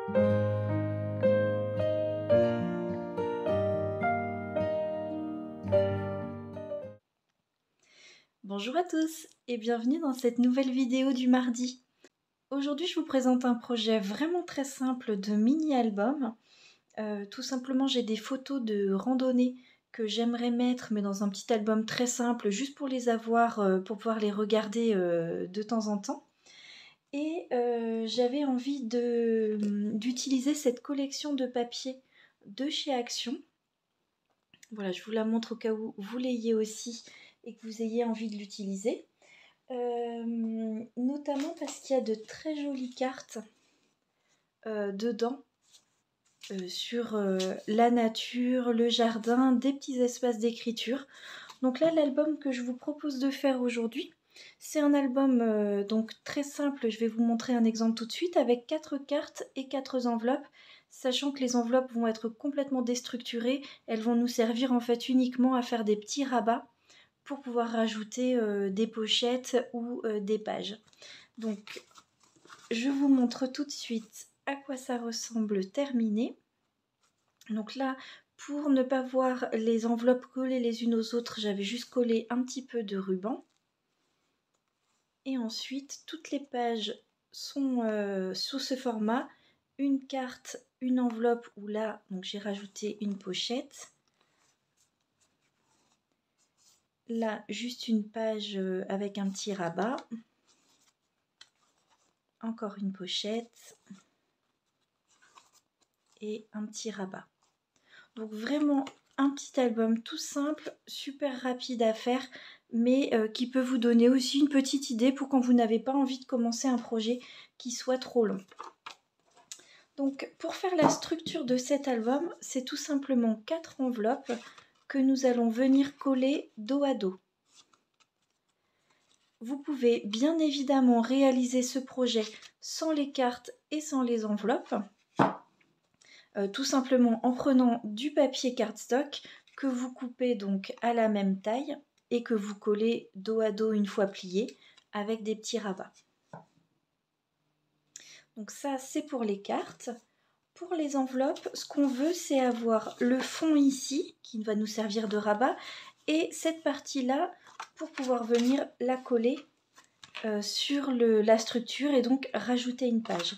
Bonjour à tous et bienvenue dans cette nouvelle vidéo du mardi. Aujourd'hui, je vous présente un projet vraiment très simple de mini-album. Tout simplement, j'ai des photos de randonnée que j'aimerais mettre, mais dans un petit album très simple, juste pour les avoir, pour pouvoir les regarder de temps en temps. Et j'avais envie d'utiliser cette collection de papier de chez Action. Voilà, je vous la montre au cas où vous l'ayez aussi et que vous ayez envie de l'utiliser. Notamment parce qu'il y a de très jolies cartes dedans sur la nature, le jardin, des petits espaces d'écriture. Donc là, l'album que je vous propose de faire aujourd'hui, c'est un album donc très simple. Je vais vous montrer un exemple tout de suite avec 4 cartes et 4 enveloppes, sachant que les enveloppes vont être complètement déstructurées. Elles vont nous servir en fait uniquement à faire des petits rabats pour pouvoir rajouter des pochettes ou des pages. Donc, je vous montre tout de suite à quoi ça ressemble terminé. Donc là, pour ne pas voir les enveloppes collées les unes aux autres, j'avais juste collé un petit peu de ruban. Et ensuite, toutes les pages sont sous ce format. Une carte, une enveloppe où là, donc j'ai rajouté une pochette. Là, juste une page avec un petit rabat. Encore une pochette. Et un petit rabat. Donc vraiment un petit album tout simple, super rapide à faire, mais qui peut vous donner aussi une petite idée pour quand vous n'avez pas envie de commencer un projet qui soit trop long. Donc pour faire la structure de cet album, c'est tout simplement 4 enveloppes que nous allons venir coller dos à dos. Vous pouvez bien évidemment réaliser ce projet sans les cartes et sans les enveloppes. Tout simplement en prenant du papier cardstock que vous coupez donc à la même taille et que vous collez dos à dos une fois plié avec des petits rabats. Donc ça, c'est pour les cartes. Pour les enveloppes, ce qu'on veut, c'est avoir le fond ici qui va nous servir de rabat et cette partie-là pour pouvoir venir la coller sur la structure et donc rajouter une page.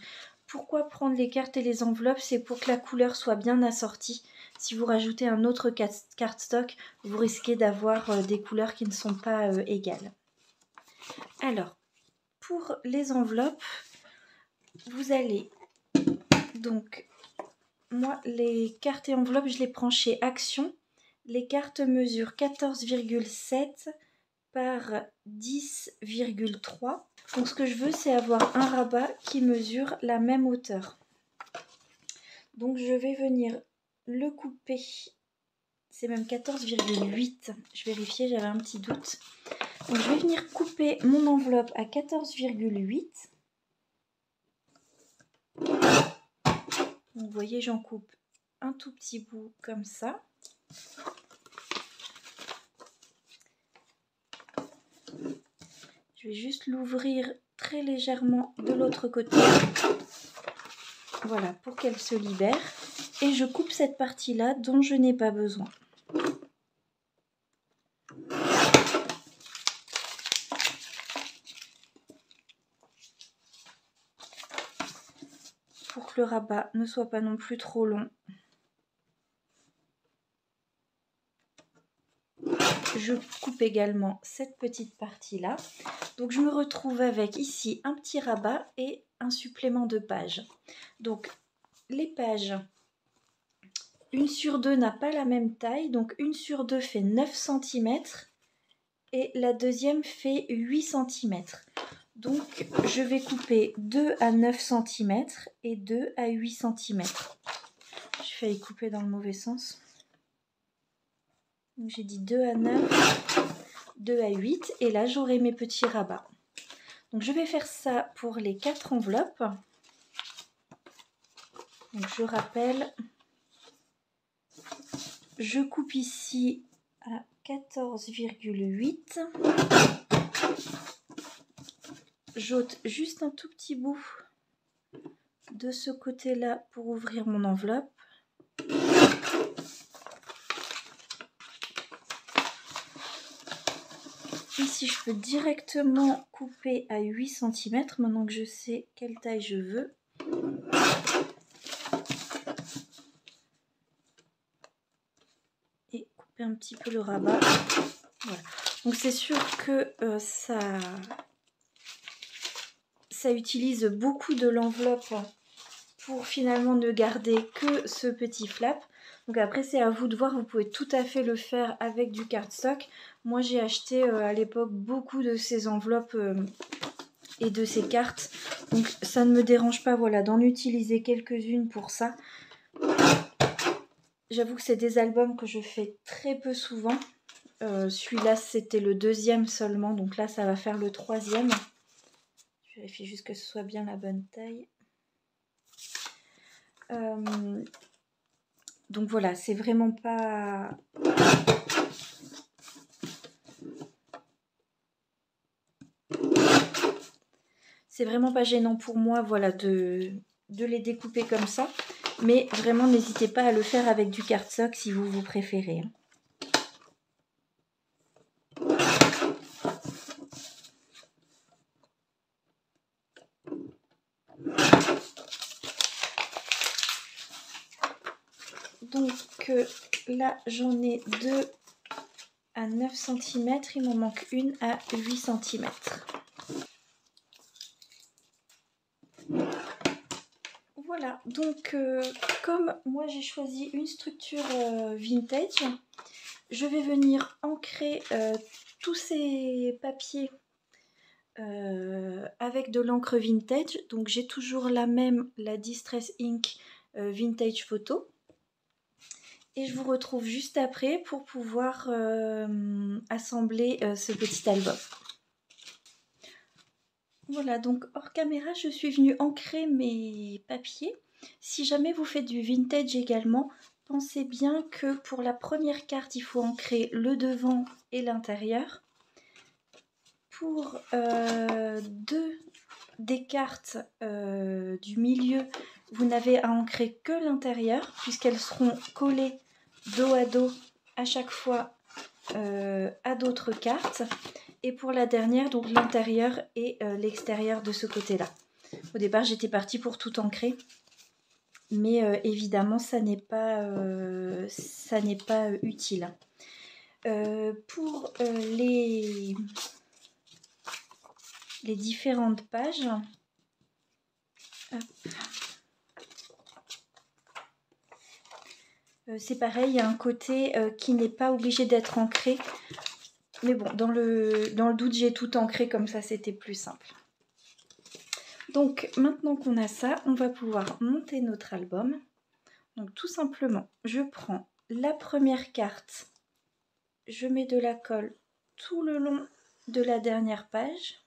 Pourquoi prendre les cartes et les enveloppes? C'est pour que la couleur soit bien assortie. Si vous rajoutez un autre cardstock, vous risquez d'avoir des couleurs qui ne sont pas égales. Alors, pour les enveloppes, vous allez donc, moi les cartes et enveloppes, je les prends chez Action. Les cartes mesurent 14,7 par 10,3. Donc ce que je veux, c'est avoir un rabat qui mesure la même hauteur. Donc je vais venir le couper. C'est même 14,8. Je vérifiais, j'avais un petit doute. Donc je vais venir couper mon enveloppe à 14,8. Vous voyez, j'en coupe un tout petit bout comme ça. Je vais juste l'ouvrir très légèrement de l'autre côté. Voilà, pour qu'elle se libère. Et je coupe cette partie-là dont je n'ai pas besoin. Pour que le rabat ne soit pas non plus trop long. Je coupe également cette petite partie-là. Donc je me retrouve avec ici un petit rabat et un supplément de pages. Donc les pages, 1 sur 2 n'a pas la même taille. Donc 1 sur 2 fait 9 cm et la deuxième fait 8 cm. Donc je vais couper 2 à 9 cm et 2 à 8 cm. J'ai failli couper dans le mauvais sens. J'ai dit 2 à 9, 2 à 8 et là j'aurai mes petits rabats. Donc je vais faire ça pour les 4 enveloppes. Donc je rappelle, je coupe ici à 14,8. J'ôte juste un tout petit bout de ce côté-là pour ouvrir mon enveloppe. Ici, je peux directement couper à 8 cm maintenant que je sais quelle taille je veux. Et couper un petit peu le rabat. Voilà. Donc c'est sûr que ça utilise beaucoup de l'enveloppe pour finalement ne garder que ce petit flap. Donc après c'est à vous de voir, vous pouvez tout à fait le faire avec du cardstock. Moi j'ai acheté à l'époque beaucoup de ces enveloppes et de ces cartes. Donc ça ne me dérange pas, voilà, d'en utiliser quelques-unes pour ça. J'avoue que c'est des albums que je fais très peu souvent. Celui-là c'était le 2e seulement, donc là ça va faire le 3e. Je vérifie juste que ce soit bien la bonne taille. Donc voilà, c'est vraiment pas... C'est vraiment pas gênant pour moi, voilà, de les découper comme ça. Mais vraiment, n'hésitez pas à le faire avec du cardstock si vous préférez. Donc là, j'en ai 2 à 9 cm. Il m'en manque une à 8 cm. Voilà, donc comme moi j'ai choisi une structure vintage, je vais venir ancrer tous ces papiers avec de l'encre vintage. Donc j'ai toujours la même, la Distress Ink Vintage Photo. Et je vous retrouve juste après pour pouvoir assembler ce petit album. Voilà, donc hors caméra, je suis venue ancrer mes papiers. Si jamais vous faites du vintage également, pensez bien que pour la première carte, il faut ancrer le devant et l'intérieur. Pour 2 des cartes du milieu, vous n'avez à ancrer que l'intérieur, puisqu'elles seront collées dos à dos à chaque fois à d'autres cartes. Et pour la dernière, donc l'intérieur et l'extérieur de ce côté-là. Au départ, j'étais partie pour tout ancrer. Mais évidemment, ça n'est pas utile. Pour les différentes pages, c'est pareil, il y a un côté qui n'est pas obligé d'être ancré. Mais bon, dans le doute, j'ai tout ancré comme ça, c'était plus simple. Donc, maintenant qu'on a ça, on va pouvoir monter notre album. Donc, tout simplement, je prends la première carte, je mets de la colle tout le long de la dernière page.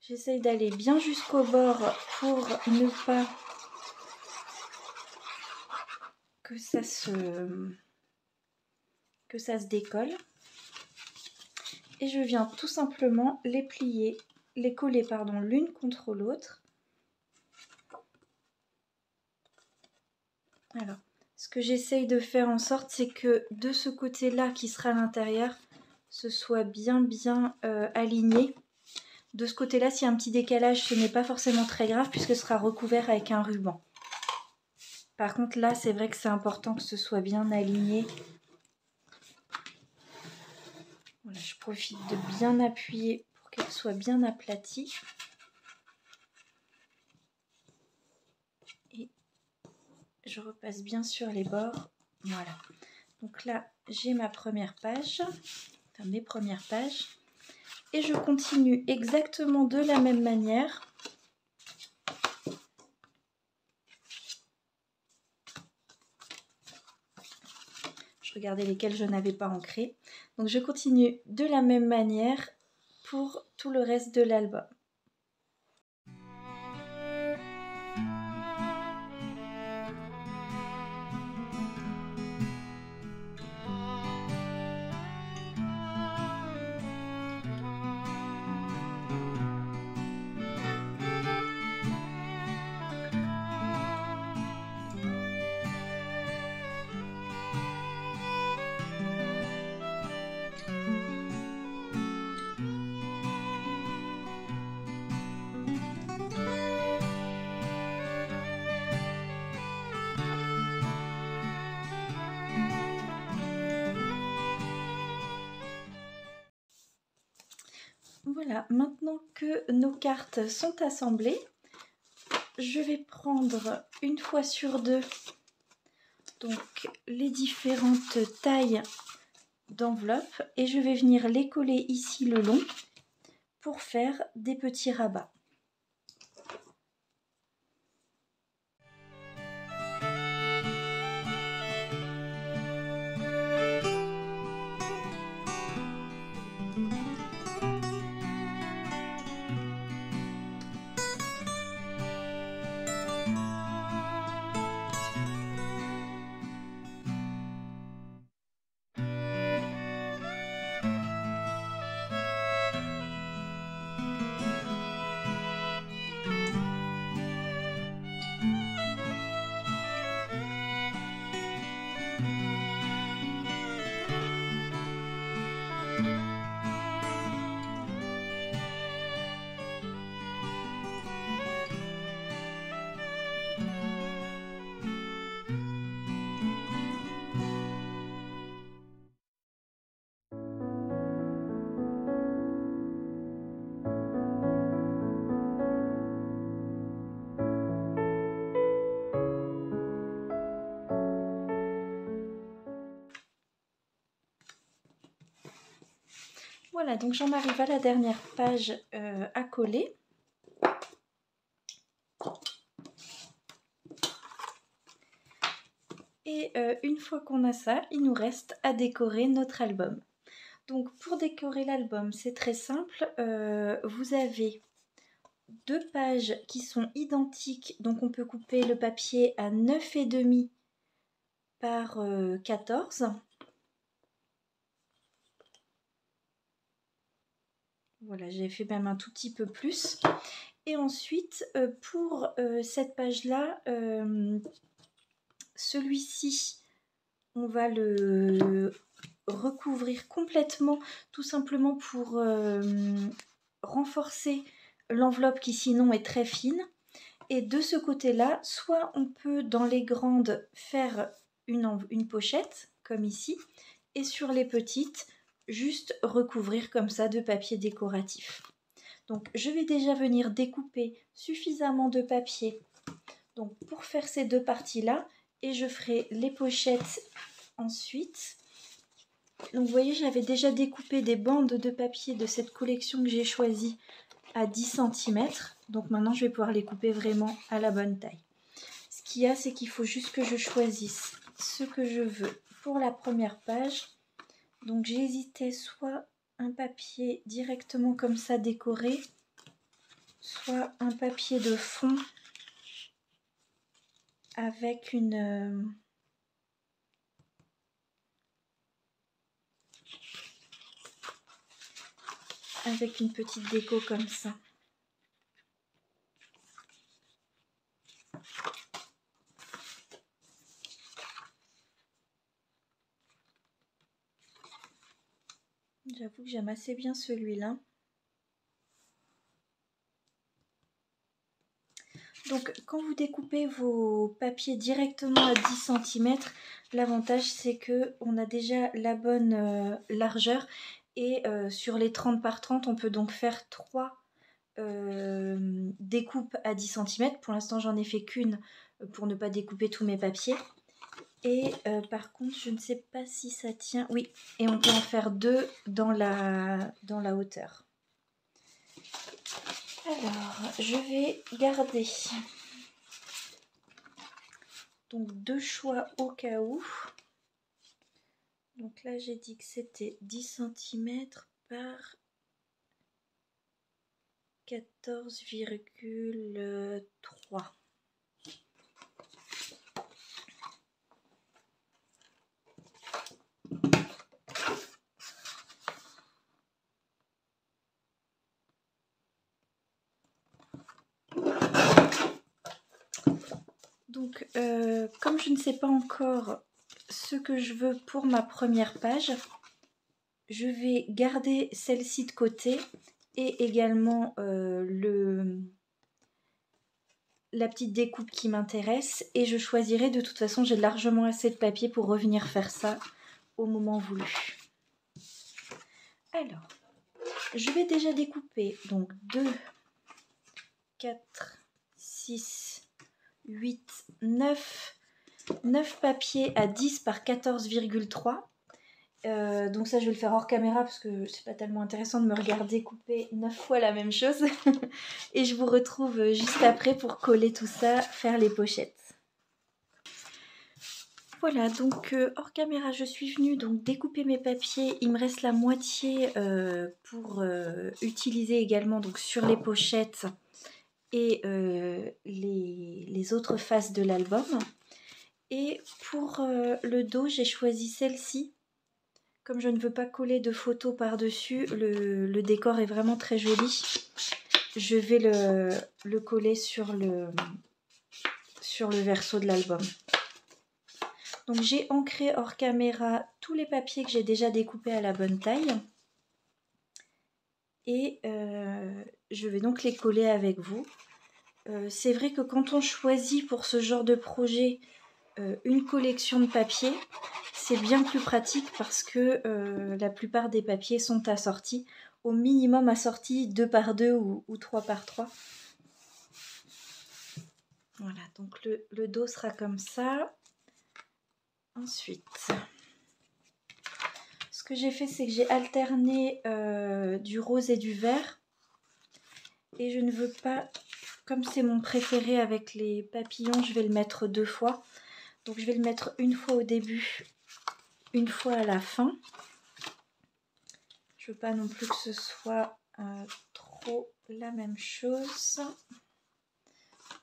J'essaye d'aller bien jusqu'au bord pour ne pas que ça se décolle. Et je viens tout simplement les plier, les coller l'une contre l'autre. Alors, ce que j'essaye de faire en sorte, c'est que de ce côté-là qui sera à l'intérieur, ce soit bien aligné. De ce côté-là, s'il y a un petit décalage, ce n'est pas forcément très grave puisque ce sera recouvert avec un ruban. Par contre, là, c'est vrai que c'est important que ce soit bien aligné. Voilà, je profite de bien appuyer pour qu'elle soit bien aplatie. Et je repasse bien sur les bords. Voilà. Donc là, j'ai ma première page, enfin mes premières pages. Et je continue exactement de la même manière. Je regardais lesquelles je n'avais pas ancré. Donc je continue de la même manière pour tout le reste de l'album. Voilà, maintenant que nos cartes sont assemblées, je vais prendre une fois sur deux donc les différentes tailles d'enveloppe et je vais venir les coller ici le long pour faire des petits rabats. Voilà, donc j'en arrive à la dernière page à coller. Et une fois qu'on a ça, il nous reste à décorer notre album. Donc pour décorer l'album, c'est très simple. Vous avez deux pages qui sont identiques. Donc on peut couper le papier à 9,5 par 14. Voilà, j'ai fait même un tout petit peu plus. Et ensuite, pour cette page-là, celui-ci, on va le recouvrir complètement, tout simplement pour renforcer l'enveloppe qui sinon est très fine. Et de ce côté-là, soit on peut dans les grandes faire une pochette, comme ici, et sur les petites, juste recouvrir comme ça de papier décoratif. Donc je vais déjà venir découper suffisamment de papier donc, pour faire ces deux parties-là, et je ferai les pochettes ensuite. Donc vous voyez, j'avais déjà découpé des bandes de papier de cette collection que j'ai choisie à 10 cm. Donc maintenant, je vais pouvoir les couper vraiment à la bonne taille. Ce qu'il y a, c'est qu'il faut juste que je choisisse ce que je veux pour la première page. Donc j'ai hésité soit un papier directement comme ça décoré, soit un papier de fond avec une petite déco comme ça. J'avoue que j'aime assez bien celui-là. Donc quand vous découpez vos papiers directement à 10 cm, l'avantage c'est que on a déjà la bonne largeur et sur les 30 par 30, on peut donc faire 3 découpes à 10 cm. Pour l'instant, j'en ai fait qu'une pour ne pas découper tous mes papiers. Et par contre, je ne sais pas si ça tient. Oui, et on peut en faire 2 dans la hauteur. Alors, je vais garder donc 2 choix au cas où. Donc là, j'ai dit que c'était 10 cm par 14,3. Donc, comme je ne sais pas encore ce que je veux pour ma première page, je vais garder celle-ci de côté et également la petite découpe qui m'intéresse. Et je choisirai, de toute façon, j'ai largement assez de papier pour revenir faire ça au moment voulu. Alors, Je vais déjà découper donc 2, 4, 6, 8, 9 papiers à 10 par 14,3. Donc ça je vais le faire hors caméra parce que c'est pas tellement intéressant de me regarder couper 9 fois la même chose. Et je vous retrouve juste après pour coller tout ça, faire les pochettes. Voilà, donc hors caméra je suis venue donc découper mes papiers. Il me reste la moitié pour utiliser également donc sur les pochettes et les autres faces de l'album. Et pour le dos j'ai choisi celle-ci. Comme je ne veux pas coller de photos par-dessus, le décor est vraiment très joli. Je vais le coller sur le verso de l'album. Donc j'ai ancré hors caméra tous les papiers que j'ai déjà découpés à la bonne taille. Et je vais donc les coller avec vous. C'est vrai que quand on choisit pour ce genre de projet une collection de papiers, c'est bien plus pratique parce que la plupart des papiers sont assortis, au minimum assortis 2 par 2 ou 3 par 3. Voilà, donc le dos sera comme ça. Ensuite, ce que j'ai fait, c'est que j'ai alterné du rose et du vert. Et je ne veux pas, comme c'est mon préféré avec les papillons, je vais le mettre 2 fois. Donc je vais le mettre une fois au début, une fois à la fin. Je veux pas non plus que ce soit trop la même chose.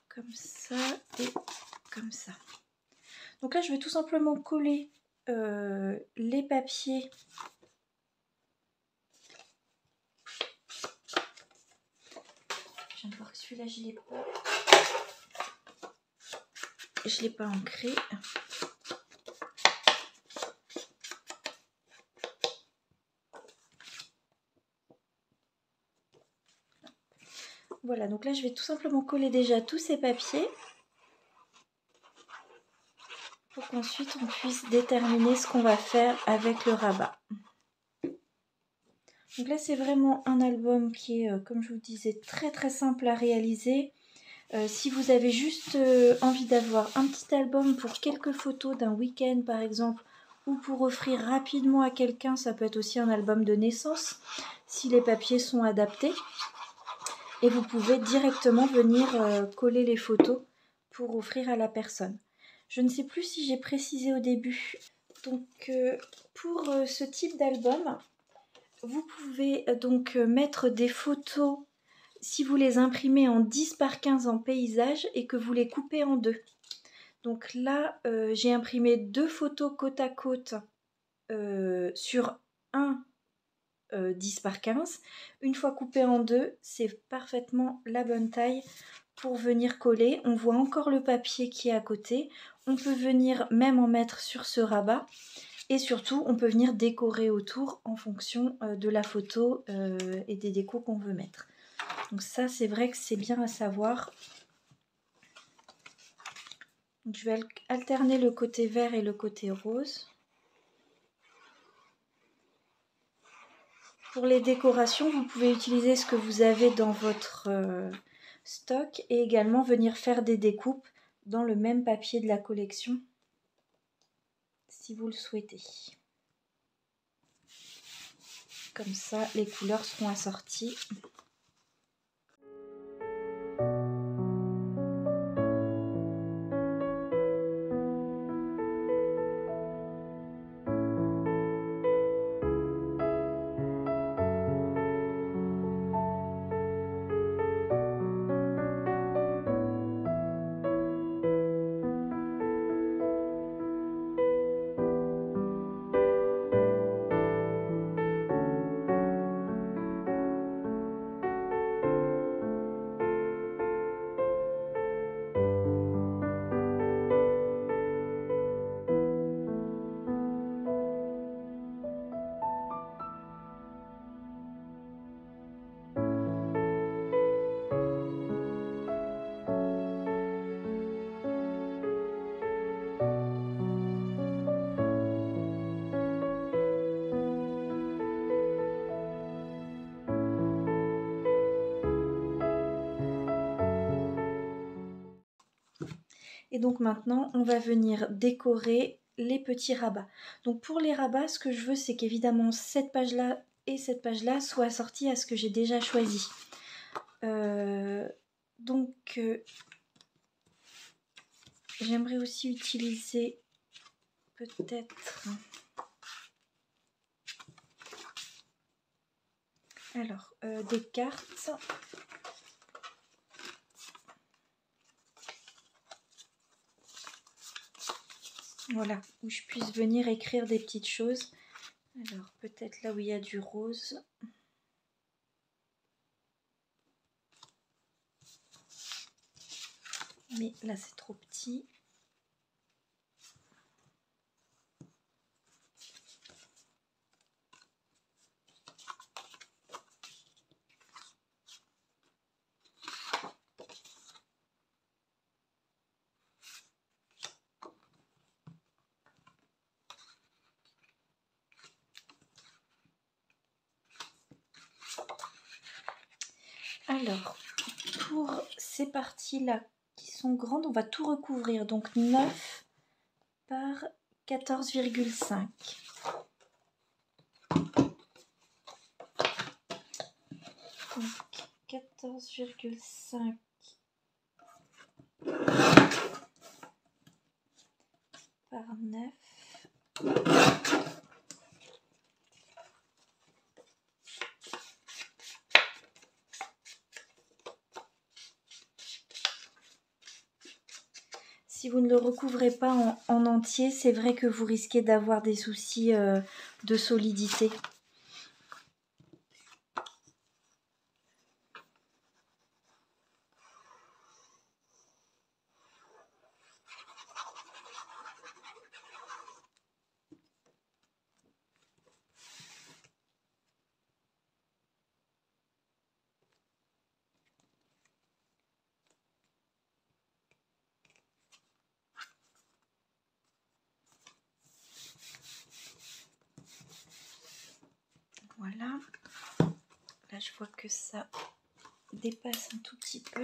Comme ça et comme ça. Donc là, je vais tout simplement coller les papiers. Je viens de voir que celui-là, je l'ai pas ancré. Voilà, donc là je vais tout simplement coller déjà tous ces papiers pour qu'ensuite on puisse déterminer ce qu'on va faire avec le rabat. Donc là c'est vraiment un album qui est, comme je vous le disais, très très simple à réaliser. Si vous avez juste envie d'avoir un petit album pour quelques photos d'un week-end par exemple, ou pour offrir rapidement à quelqu'un, ça peut être aussi un album de naissance, si les papiers sont adaptés. Et vous pouvez directement venir coller les photos pour offrir à la personne. Je ne sais plus si j'ai précisé au début. Donc pour ce type d'album, vous pouvez donc mettre des photos si vous les imprimez en 10 par 15 en paysage et que vous les coupez en deux. Donc là, j'ai imprimé 2 photos côte à côte sur un 10 par 15. Une fois coupé en deux, c'est parfaitement la bonne taille pour venir coller. On voit encore le papier qui est à côté. On peut venir même en mettre sur ce rabat. Et surtout, on peut venir décorer autour en fonction de la photo et des décos qu'on veut mettre. Donc ça, c'est vrai que c'est bien à savoir. Donc, je vais alterner le côté vert et le côté rose. Pour les décorations, vous pouvez utiliser ce que vous avez dans votre stock et également venir faire des découpes dans le même papier de la collection si vous le souhaitez. Comme ça, les couleurs seront assorties. Et donc maintenant, on va venir décorer les petits rabats. Donc pour les rabats, ce que je veux, c'est qu'évidemment cette page-là et cette page-là soient assorties à ce que j'ai déjà choisi. J'aimerais aussi utiliser peut-être... Alors, des cartes. Voilà, où je puisse venir écrire des petites choses. Alors, peut-être là où il y a du rose. Mais là, c'est trop petit. Alors, pour ces parties-là qui sont grandes, on va tout recouvrir. Donc 9 par 14,5. Donc 14,5 par 9. Si vous ne le recouvrez pas en entier, c'est vrai que vous risquez d'avoir des soucis de solidité. Voilà. Là, je vois que ça dépasse un tout petit peu.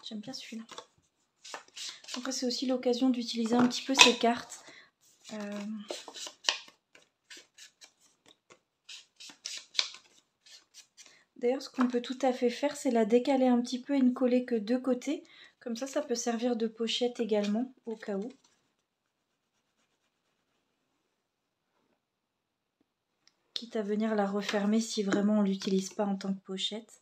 J'aime bien celui-là. Après, c'est aussi l'occasion d'utiliser un petit peu ces cartes. D'ailleurs, ce qu'on peut tout à fait faire, c'est la décaler un petit peu et ne coller que de côté. Comme ça peut servir de pochette également, au cas où. Quitte à venir la refermer si vraiment on ne l'utilise pas en tant que pochette.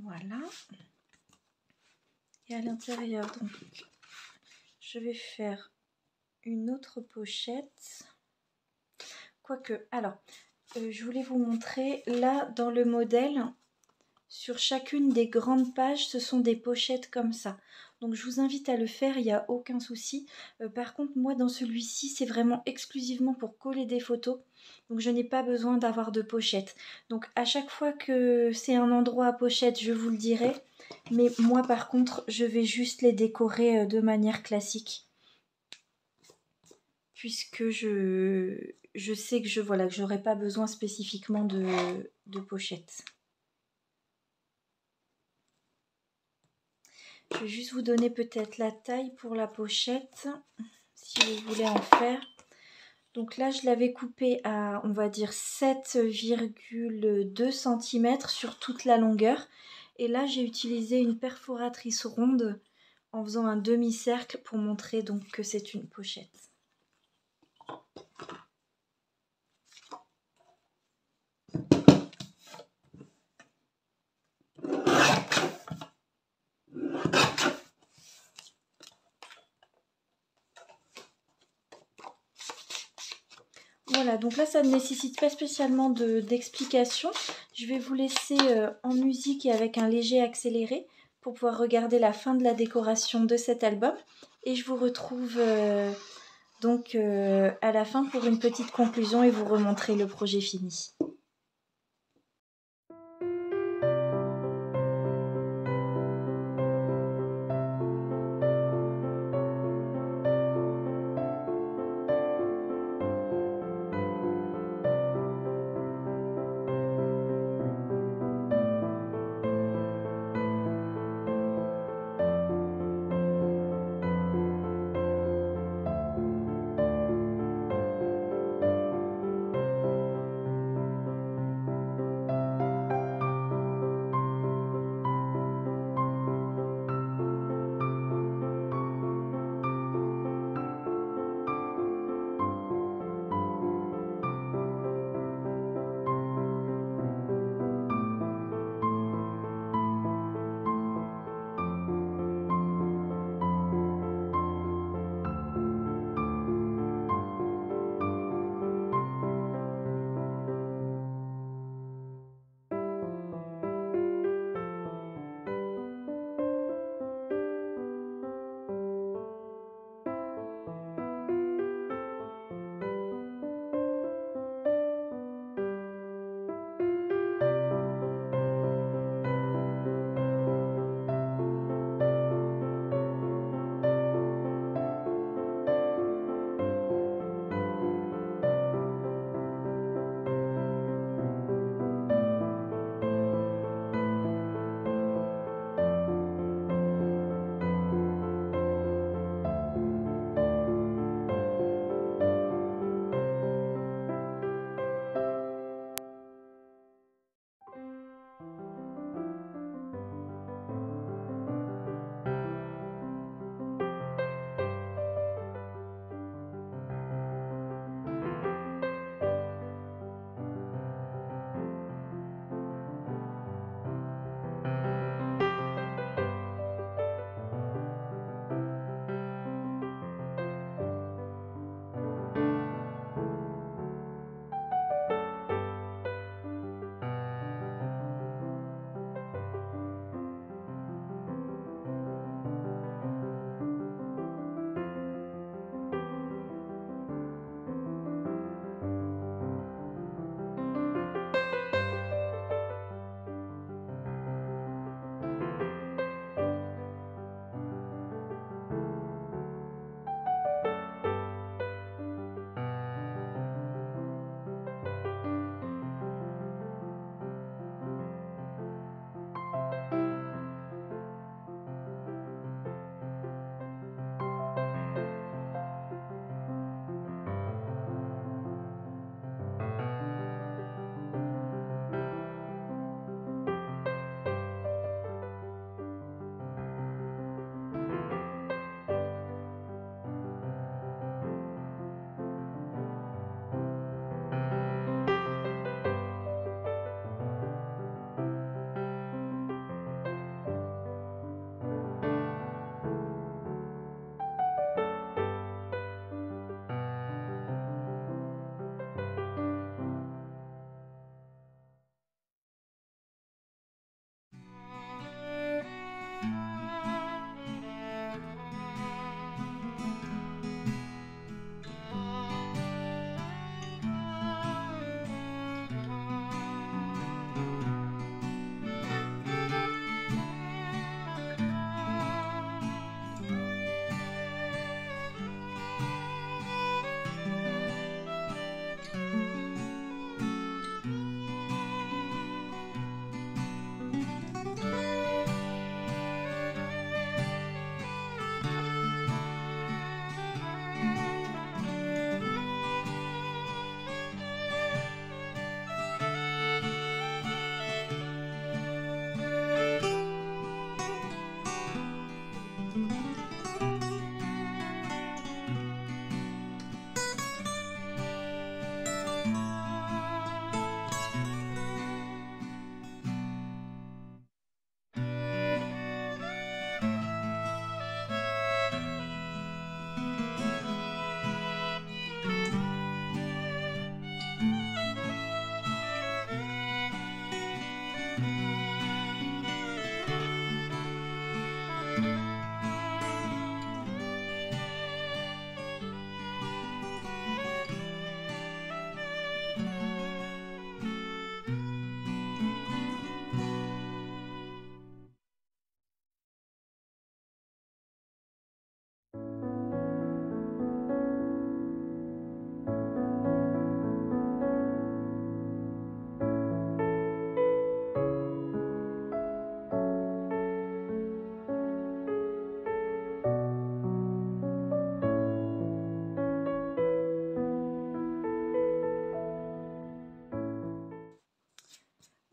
Voilà. Et à l'intérieur, donc, je vais faire une autre pochette. Quoique, alors, je voulais vous montrer, là, dans le modèle, sur chacune des grandes pages, ce sont des pochettes comme ça. Donc, je vous invite à le faire, il n'y a aucun souci. Par contre, moi, dans celui-ci, c'est vraiment exclusivement pour coller des photos. Donc, je n'ai pas besoin d'avoir de pochette. Donc, à chaque fois que c'est un endroit à pochette, je vous le dirai. Mais moi, par contre, je vais juste les décorer de manière classique. Puisque je sais que je n'aurai pas besoin spécifiquement de pochette. Je vais juste vous donner peut-être la taille pour la pochette, si vous voulez en faire. Donc là, je l'avais coupé à, on va dire, 7,2 cm sur toute la longueur. Et là, j'ai utilisé une perforatrice ronde en faisant un demi-cercle pour montrer donc que c'est une pochette. Voilà, donc là, ça ne nécessite pas spécialement d'explication. Je vais vous laisser en musique et avec un léger accéléré pour pouvoir regarder la fin de la décoration de cet album. Et je vous retrouve donc à la fin pour une petite conclusion et vous remontrer le projet fini.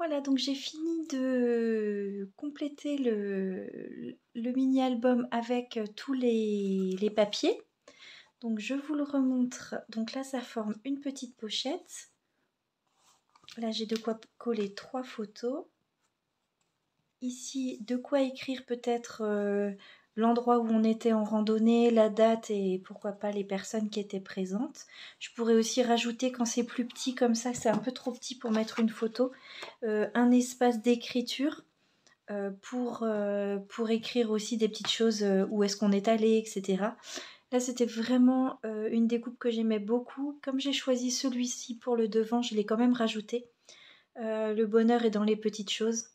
Voilà, donc j'ai fini de compléter le mini-album avec tous les papiers. Donc je vous le remontre. Donc là, ça forme une petite pochette. Là, j'ai de quoi coller 3 photos. Ici, de quoi écrire peut-être l'endroit où on était en randonnée, la date et pourquoi pas les personnes qui étaient présentes. Je pourrais aussi rajouter, quand c'est plus petit comme ça, c'est un peu trop petit pour mettre une photo, un espace d'écriture pour écrire aussi des petites choses, où est-ce qu'on est allé, etc. Là, c'était vraiment une découpe que j'aimais beaucoup. Comme j'ai choisi celui-ci pour le devant, je l'ai quand même rajouté. Le bonheur est dans les petites choses.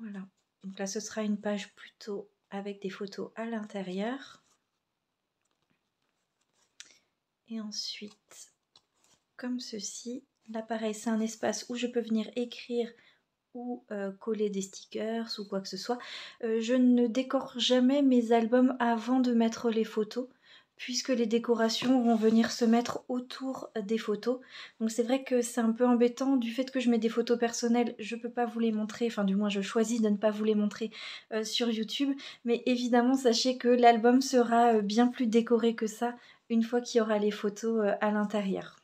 Voilà. Donc là, ce sera une page plutôt avec des photos à l'intérieur. Et ensuite, comme ceci. Là, pareil, c'est un espace où je peux venir écrire ou coller des stickers ou quoi que ce soit. Je ne décore jamais mes albums avant de mettre les photos, puisque les décorations vont venir se mettre autour des photos. Donc c'est vrai que c'est un peu embêtant du fait que je mets des photos personnelles, je ne peux pas vous les montrer, enfin du moins je choisis de ne pas vous les montrer sur YouTube, mais évidemment sachez que l'album sera bien plus décoré que ça une fois qu'il y aura les photos à l'intérieur.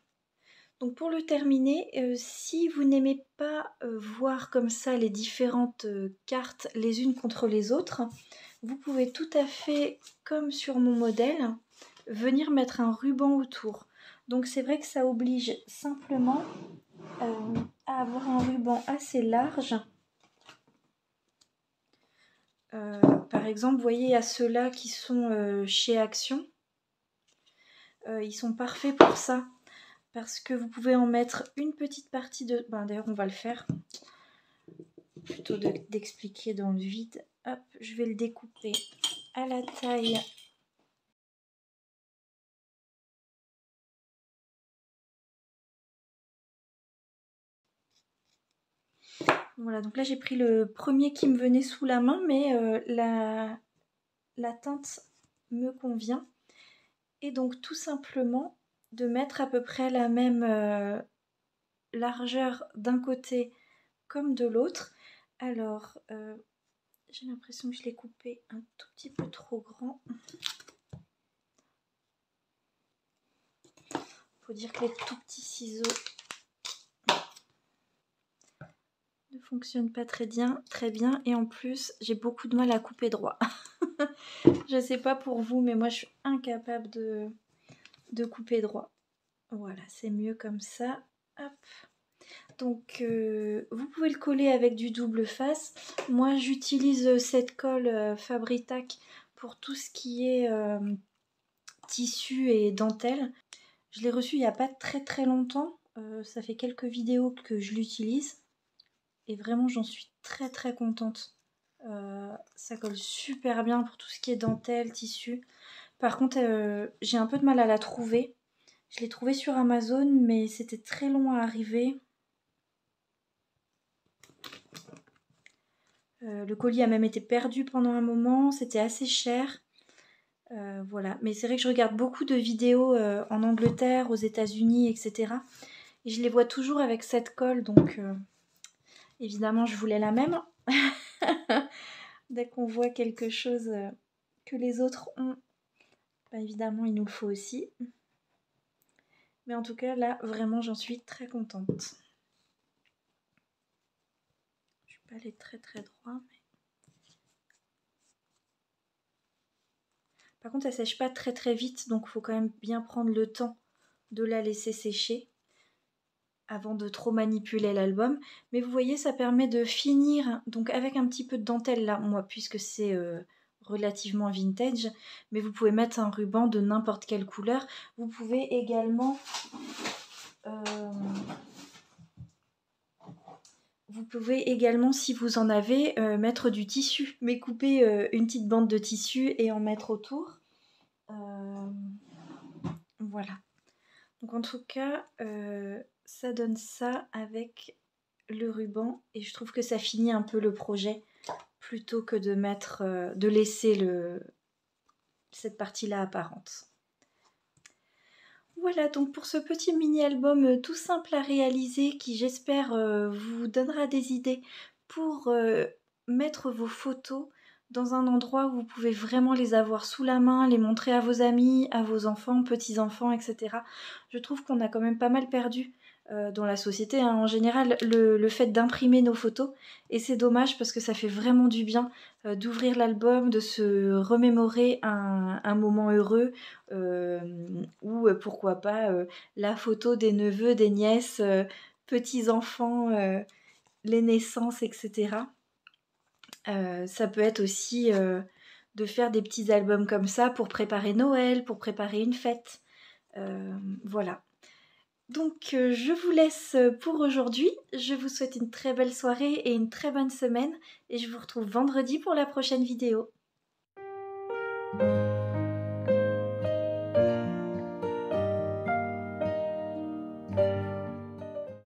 Donc pour le terminer, si vous n'aimez pas voir comme ça les différentes cartes les unes contre les autres, vous pouvez tout à fait, comme sur mon modèle, venir mettre un ruban autour. Donc c'est vrai que ça oblige simplement à avoir un ruban assez large. Par exemple, vous voyez, il y a ceux-là qui sont chez Action. Ils sont parfaits pour ça. Parce que vous pouvez en mettre une petite partie de... Ben, d'ailleurs, on va le faire. Plutôt d'expliquer dans le vide. Hop, je vais le découper à la taille. Voilà, donc là j'ai pris le premier qui me venait sous la main, mais la teinte me convient. Et donc tout simplement de mettre à peu près la même largeur d'un côté comme de l'autre. Alors, j'ai l'impression que je l'ai coupé un tout petit peu trop grand. Faut dire que les tout petits ciseaux ne fonctionnent pas très bien. Et en plus, j'ai beaucoup de mal à couper droit. Je sais pas pour vous, mais moi je suis incapable de couper droit. Voilà, c'est mieux comme ça. Hop. Donc, vous pouvez le coller avec du double face. Moi, j'utilise cette colle Fabri-Tac pour tout ce qui est tissu et dentelle. Je l'ai reçu il n'y a pas très longtemps. Ça fait quelques vidéos que je l'utilise. Et vraiment, j'en suis très contente. Ça colle super bien pour tout ce qui est dentelle, tissu. Par contre, j'ai un peu de mal à la trouver. Je l'ai trouvée sur Amazon, mais c'était très long à arriver. Le colis a même été perdu pendant un moment. C'était assez cher. Voilà. Mais c'est vrai que je regarde beaucoup de vidéos en Angleterre, aux États-Unis, etc. Et je les vois toujours avec cette colle. Donc, évidemment, je voulais la même. Dès qu'on voit quelque chose que les autres ont, bah évidemment, il nous le faut aussi. Mais en tout cas, là, vraiment, j'en suis très contente. Je ne vais pas aller très droit. Mais... Par contre, elle sèche pas très vite, donc il faut quand même bien prendre le temps de la laisser sécher avant de trop manipuler l'album. Mais vous voyez, ça permet de finir donc avec un petit peu de dentelle là, moi, puisque c'est relativement vintage. Mais vous pouvez mettre un ruban de n'importe quelle couleur. Vous pouvez également... Vous pouvez également, si vous en avez, mettre du tissu, mais couper une petite bande de tissu et en mettre autour. Voilà. Donc en tout cas, ça donne ça avec le ruban et je trouve que ça finit un peu le projet plutôt que de mettre, de laisser cette partie-là apparente. Voilà donc pour ce petit mini-album, tout simple à réaliser qui j'espère, vous donnera des idées pour, mettre vos photos dans un endroit où vous pouvez vraiment les avoir sous la main, les montrer à vos amis, à vos enfants, petits-enfants et cetera. Je trouve qu'on a quand même pas mal perdu, dans la société, hein, en général, le fait d'imprimer nos photos et c'est dommage parce que ça fait vraiment du bien, d'ouvrir l'album, de se remémorer un moment heureux, ou pourquoi pas, la photo des neveux, des nièces, petits-enfants, les naissances et cetera. Ça peut être aussi, de faire des petits albums comme ça pour préparer Noël, pour préparer une fête. Voilà. Donc je vous laisse, pour aujourd'hui. Je vous souhaite une très belle soirée et une très bonne semaine et je vous retrouve vendredi pour la prochaine vidéo.